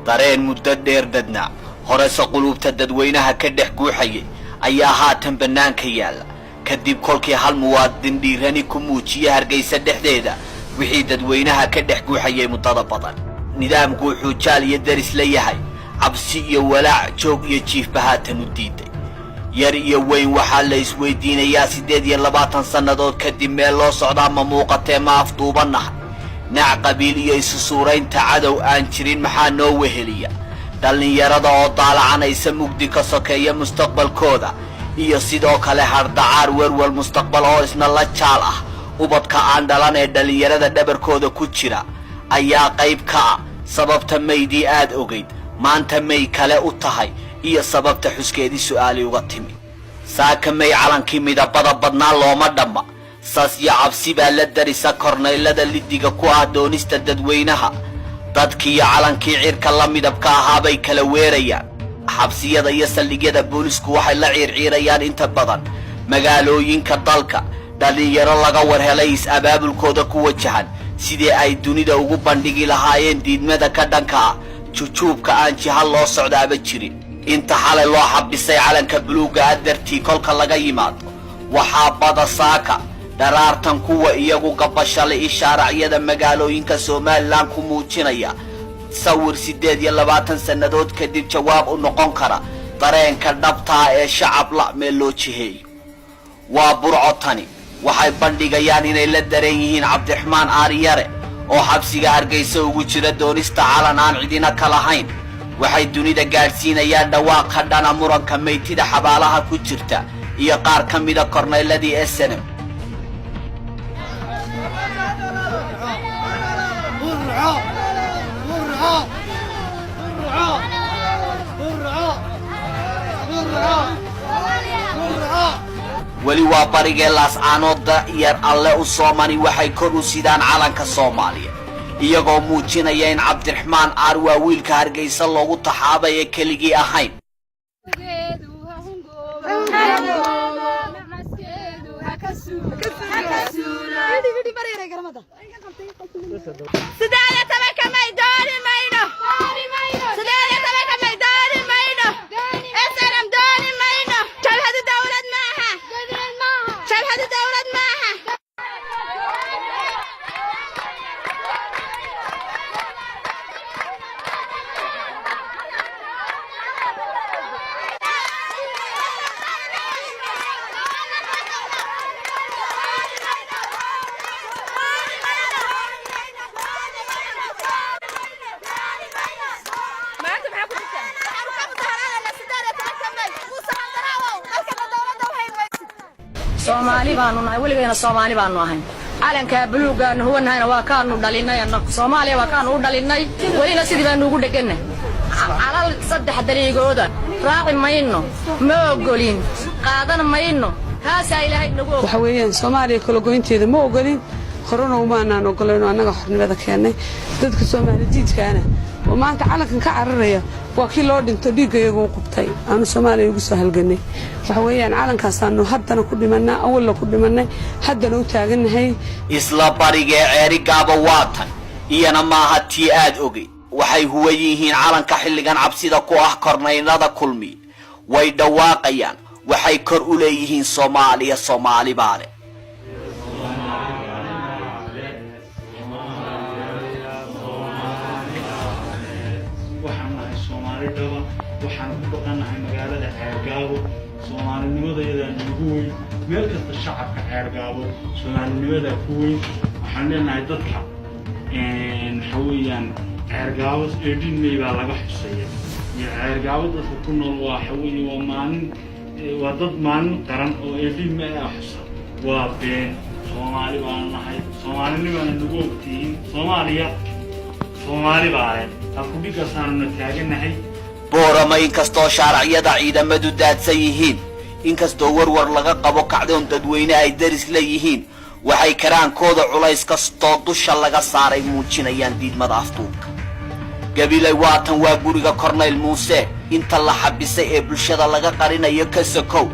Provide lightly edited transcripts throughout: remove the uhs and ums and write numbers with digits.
dareen muddo dheer dadna horeysa qulubta dadweynaha ka dhex guuxayay ayaa haatan bannaanka yaala kadib kolkii hal muwaadin dhiirani ku muujiyay Hargeysa dhexdeeda wixii dadweynaha ka dhex guuxayay muddada badan nidaamku wuxuu jaal iyo daris leeyahay cabsi iyo walaac joog iyo jiifba haatan u diiday yar iyo weyn waxaa la isweydiinayaa 28 sannadood kadib meel loo socdaa ma muuqatee ma afduubanahay naac qabiil iyo isu suuraynta cadow aan jirin maxaa noo weheliya dhalinyarada oo daalacanaysa mugdi ka sokeeya mustaqbalkooda iyo sidoo kale hardacaar werwal mustaqbal oo isna la jaal ah ubadka aan dhalan ee dhalinyarada dhabarkooda ku jira ayaa qayb ka ah sababta maydii aad ogeyd maanta may kale u tahay iyo sababta xuskeedii su'aali uga timi saaka may calankii midabada badnaa looma dhamma saas iyo cabsi baa la darisa korneylada lidiga ku ah doonista dadweynaha dadkii iyo calankii cirka la midabka ahaa bay kala weerayaan xabsiyada iyo saldhigyada boolisku waxay la ciirciirayaan inta badan magaalooyinka dalka dhalinyaro laga warhelay is-abaabulkooda ku wajahan sidii ay dunida ugu bandhigi lahaayeen diidmada ka dhanka ah jujuubka aan jiha loo socdaaba jirin inta xalay loo xabisay calanka buluuga dartii kolka laga yimaado waxaa bada saaka dharaartan kuwa iyagu gabashalay ishaaracyada magaalooyinka Soomaaliland ku muujinaya sawir 28 sannadood kadib jawaab u noqon kara dareenka dhabta ee shacab la meel loo jiheeyo waa burco tani waxay bandhigayaan inay la dareen yihiin Cabdiraxmaan Aariyare oo xabsiga Hargeysa ugu jira doonista calan aan cidina ka lahayn waxay dunida gaarsiinayaan dhawaaqa dhana muranka meeytida xabaalaha ku jirta iyo qaar ka mid ah korneyladii SNM weli waa barigee laascaanooda yar alle u soomani waxay kor u sidaan calanka Soomaaliya iyagoo muujinaya in Cabdiraxmaan Aar waa wiilka Hargeysa loogu taxaabay ee keligii ahayn Soomaali baanu nahay waligeena Soomaali baanu ahayn calanka buluuga huwa nahayna waa kaanu dhalinay annagu Soomaaliya waa kaanu u dhalinay walina sidii baanu ugu dhaganay calal saddex dariiqooda raaci mayno ma ogolin qaadan mayno haasa ilaahay nagu waxa weeyaan Soomaaliya kala goynteeda ma ogolin horena uma aanan ogolayno annaga xornimada keenay dadka Soomaali diidkaana oo maanta calankan ka cararaya waa kii loo dhinto dhiigayagu qubtay aanu Soomaaliya ugu soo halganay waxa weeyaan calankaas aanu haddana ku dhimanaa awal ku dhimanay haddana u taaganahay isla barigee ceerigaaba waatan iyana maaha tii aad ogay waxay huwa yihiin calanka xilligan cabsida ku ah korneylada kulmi way dhawaaqayaan waxay kor u leeyihiin Soomaaliya Soomaali baale waxaan ku dhaqanahay magaalada Ceergaabo Soomaalinimada ugu weyn meel kasta shacabka Ceergaabo Soomaalinimada ku weyn waxaan leenahay dadka xawiyaan Ceergaabo eedin may baa laga xuseeyay Ceergaabo dadka ku nool waa xawiyi waa maalin waa dad maalin qaran oo eedin may ah xusa waa been Soomaali baan nahay Soomaalinimada ugu ogtiin Soomaaliya Soomaali baan ku dhigasaanna taaganahay boorama inkastoo shaarciyada ciidamadu daadsan yihiin inkastoo warwar laga qabo kacdoon dadweyne ay daris leeyihiin waxay karaankooda culays kastoo dusha laga saaray muujinayaan diidmada afduubka gabilay waatan waa guriga Korneyl Muuse inta la xabisay ee bulshada laga qarinayo ka sokow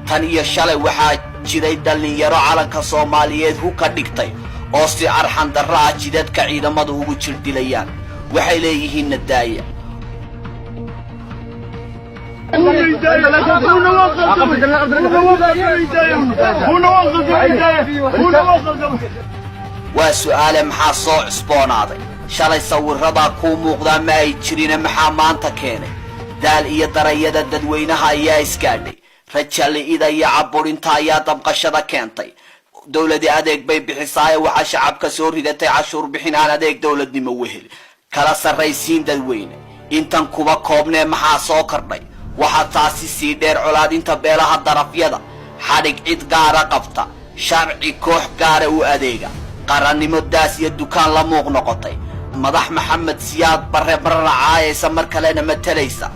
tan iyo shalay waxaa jiray dhalinyaro calanka Soomaaliyeed hu ka dhigtay oo si arxan darra jidadka ciidamadu ugu jirdilayaan waxay leeyihiin nadaaya waa su'aale maxaa soo cusboonaaday shalay sawirradaa kuu muuqdaa ma ay jirine maxaa maanta keenay daal iyo darayada dadweynaha ayaa isgaadhay rajali'ida iyo caburinta ayaa dabqashada keentay dowladi adeeg bay bixisaaye waxaa shacabka soo ridatay cashuur bixin aan adeeg dowladnimo weheli kala sarraysiin dadweyne intan kuba koobnee maxaa soo kordhay waxaa taasi sii dheer colaadinta beelaha darafyada xadhig cid gaara qabta sharci koox gaara u adeega qarannimo daas iyo dukaan la muuq noqotay madax maxamed siyaad barre barracaayaysa mar kalena matalaysa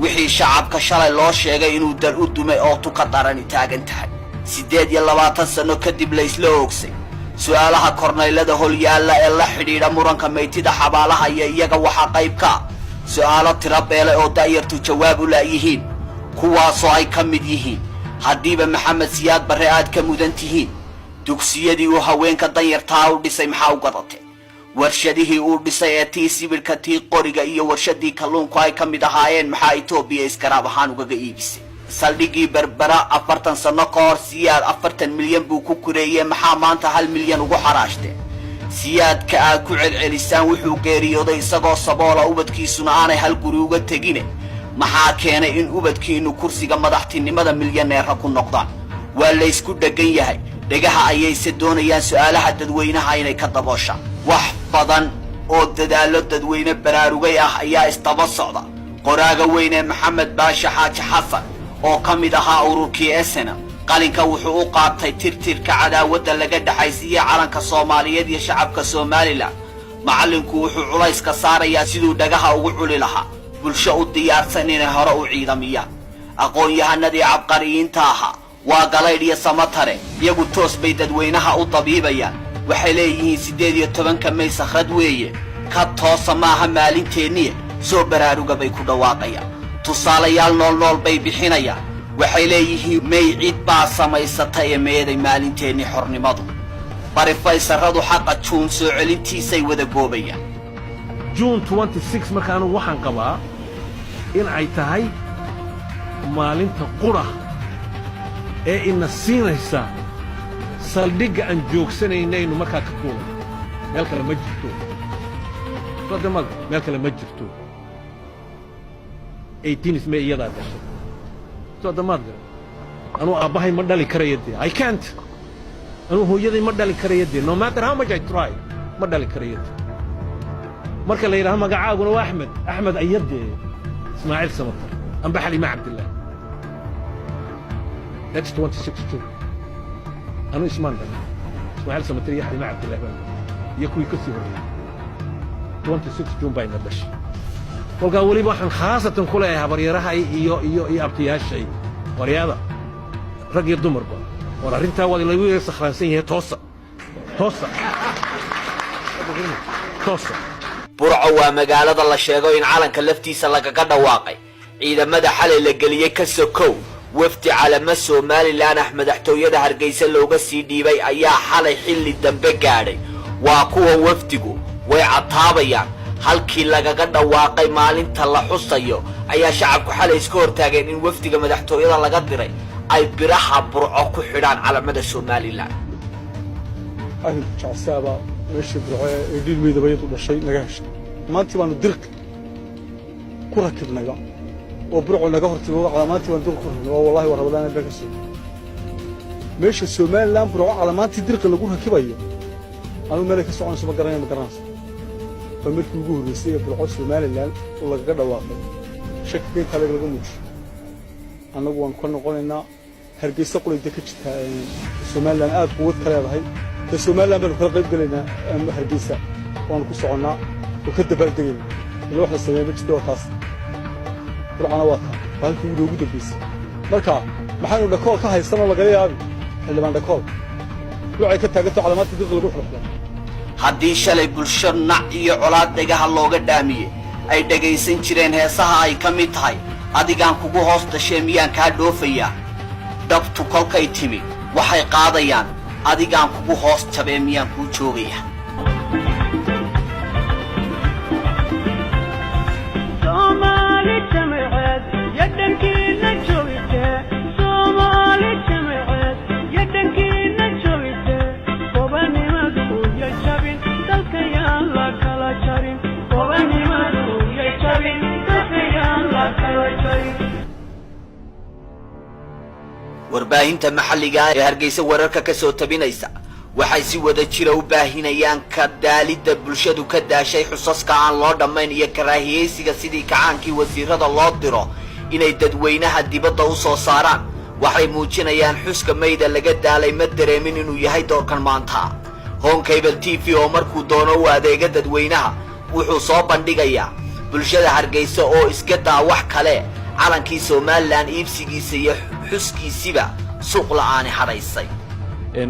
wixii shacabka shalay loo sheegay inuu dar u dumay oo tuka darani taagan tahay 28 sano kadib la isla oogsay su'aalaha korneylada holyaalla ee la xidhiidha muranka maytida xabaalaha iyo iyaga waxaa qayb ka su'aalo tiro beelay oo da'yartu jawaab u laayihiin kuwaasoo ay ka mid yihiin haddiiba maxamed siyaad barre aad ka mudan tihiin dugsiyadii uu haweenka danyartaa u dhisay maxaa u gadatay warshadihii uu dhisay ee tii sibirka tii qoriga iyo warshadii kalluunku ay ka mid ahaayeen maxaa Itoobiya iskaraab ahaan ugaga iibisay saldhigii berbera 40 sano ka hor siyaad 40 milyan buu ku kureeyay maxaa maanta 1 milyan ugu xaraashtay siyaadka aad ku celcelisaan wuxuu geeriyooday isagoo saboola ubadkiisuna aanay hal guri uga tegine maxaa keenay in ubadkiinu kursiga madaxtinimada milyaneerka ku noqdaan waa la isku dhagan yahay dhagaha ayayse doonayaan su'aalaha dadweynaha inay ka dabooshaan wax badan oo dadaalo dadweyne baraarugay ah ayaa istaba socda qoraaga weyn ee maxamed baasha xaaji xasan oo ka mid ahaa ururkii SNM qalinka wuxuu u qaatay tirtirka cadaawadda laga dhaxaysiiyay calanka Soomaaliyeed iyo shacabka Soomaaliland macallinku wuxuu culays ka saarayaa siduu dhagaha ugu culi lahaa bulsho u diyaarsan inay hore u ciidamiyaan aqoon-yahanadii cabqariyiinta ahaa waa galaydh iyo samatare iyagu toos bay dadweynaha u dabiibayaan waxay leeyihiin 18 May sakhrad weeye ka toosa maaha maalinteennii soo baraaruga bay ku dhawaaqayaan tusaalayaal nool bay bixinayaan waxay leeyihiin may cid baa samaysatay ee meeday maalinteennii xornimadu bari faysaradu xaqa juun soo celintiisay wada goobayaan June 26 markaanu waxaan qabaa in ay tahay maalinta qura ee ina siinaysa saldhigga aan joogsanaynaynu markaa ka kuulay meel kale ma jirto wadamada meel kale ma jirto 18 May iyadaa gashay wadamada anuu aabbahay ma dhali karayadee I can't anuu hooyaday ma dhali karayadee no matter how much I try ma dhali karayadee marka la yidhaahdo magacaaguna waa axmed ayadee ismaaciil samatar amba xalima cabdillah that's 26 June anuu ismaan dhalay ismaaciil samatar iyo xalima cabdillah baan iyo kuwii ka sii horreeyay 26 June bayna dhashay kolkaa weliba waxaan khaasatan ku leeyahay habaryarahay iyo abtiyaashay waryaada rag iyo dumarba war arrintaa waa lagu sakhraansan yahay toosa burco waa magaalada la sheego in calanka laftiisa lagaga dhawaaqay ciidamada xalay la geliyay ka sokow wafdi calama Somaliland madaxtooyada Hargeysa looga sii dhiibay ayaa xalay xilli dambe gaadhay waa kuwa wafdigu way cataabayaan halkii lagaga dhawaaqay maalinta la xusayo ayaa shacabku xalay iska hortaageen in wafdiga madaxtooyada laga diray ay biraha burco ku xidhaan calamada Somaliland أهل شعسابة ماشي برعاية إدين ميدا بيض ولا شيء نجاش ما أنت وأنا درك كره كده نجا وبرعوا نجاهر تبغى على ما أنت وأنا درك والله وربنا بكسر ماشي السومال لام برعوا على ما أنت درك اللي جوها كبير أنا ملك السعودية سما قراني مقرناس فملك وجوه بيصير برعوا السومال اللام ولا كده واقع شك بين خلق الجموش أنا وأنا كنا قلنا هرجيس قول يدكش السومال لام قوة كلام هاي السومال بنو كل قيد قلنا هرجيسة وأنا كسرنا وكده بردين اللي واحد السنة بتشتوى خاص برعنا واقع وهالكي يروجوا بيس مركا محنو دكول كهاي السنة ولا قليل أبي اللي ما دكول لو عيك تاجتوا على ما تدخل روح رحلة haddii shalay bulsho nac iyo colaad dhagaha looga dhaamiyey ay dhagaysan jireen heesaha ay ka mid tahay adigaan kugu hoos dhashay miyaan kaa dhoofayaa dhabtu kolkay timi waxay qaadayaan adigaan kugu hoos jabee miyaan kuu joogayaa Somali jamcad yadanki warbaahinta maxalliga ah ee Hargeysa wararka ka soo tabinaysa waxay si wada jira u baahinayaan ka daalida bulshadu ka daashay xusaska aan loo dhamayn iyo karaahiyeysiga sidii kacaankii wasiirada loo diro inay dadweynaha dibadda u soo saaraan waxay muujinayaan xuska mayda laga daalay ma dareemin inuu yahay doorkan maanta Home Cable TV oo markuu doono u adeega dadweynaha wuxuu soo bandhigayaa bulshada Hargeysa oo iska daa wax kale calankii Somaliland iibsigiisa iyo xuskiisiba suuq la'aan haraysay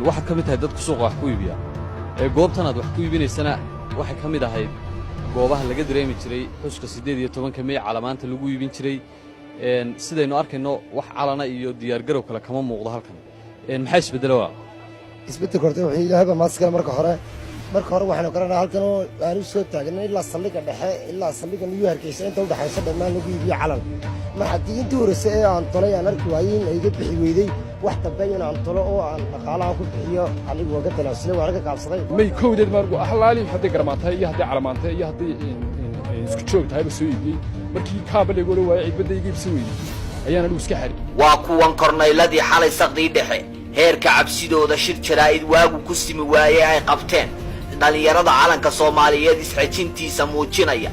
waxaad ka mid tahay dadku suuqa wax ku iibiya goobtan aad wax ku iibinaysana waxay ka mid ahayd goobaha laga dareemi jiray xuska 18 May calamaanta lagu iibin jiray sidaynu arkayno wax calana iyo diyaar garow kale kama muuqdo halkan maxay isbedelay isbedel kortay wixii ilaahaba maaskala marka hore waxaanu garanaa halkan oo aanu soo taagnay ilaa saldhigga dhexe ilaa saldhigga New Hargeysa inta u dhaxaysa dhammaan lagu iibiyo calan ma haddii intii horeysa ee aan tolay aan arki waayay in ay iga bixi weyday wax dambeeyana aan tolo oo aan dhaqaalaha ku bixiyo anigu waga talaasay waan ka qaabsaday may kowdeed margu ahlaali hadii garmaantay iyo hadii calamaantay iyo hadii isku joogtahay soo iibiyay markii kaabaleego loo waayay cibada iga ibsi weeyay ayaan anigu iska xari waa kuwan korneyladii xalay saqdii dhexe heerka cabsidooda shir jaraa'id waagu ku simi waayay ay qabteen dhalinyarada calanka Soomaaliyeed isxajintiisa muujinaya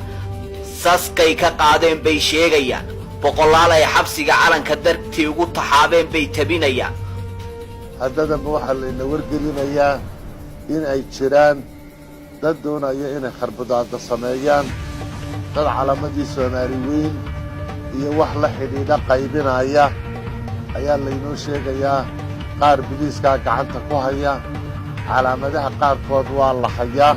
saskay ka qaadeen bay sheegayaan boqolaal ay xabsiga calanka dartii ugu taxaabeen bay tabinayaan haddaba waxa la wargelinayaa in ay jiraan dad doonaya inay kharbadaada sameeyaan dad calamadii Soomaali weyn iyo wax la xidhiidha qaybinaya ayaa laynoo sheegayaa qaar biliiska gacanta ku haya calaamadaha qaarkood waa la hayaa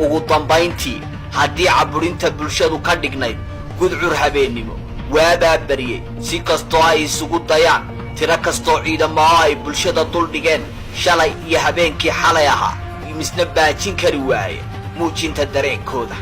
ugu dambayntii haddii caburinta bulshadu ka dhignayd gudcur habeenimo waabaa bariyey si kastoo ay isugu dayaan tiro kastoo ciidamo ay bulshada dul dhigeen shalay iyo habeenkii xalay ahaa misna baajin kari waaye muujinta dareenkooda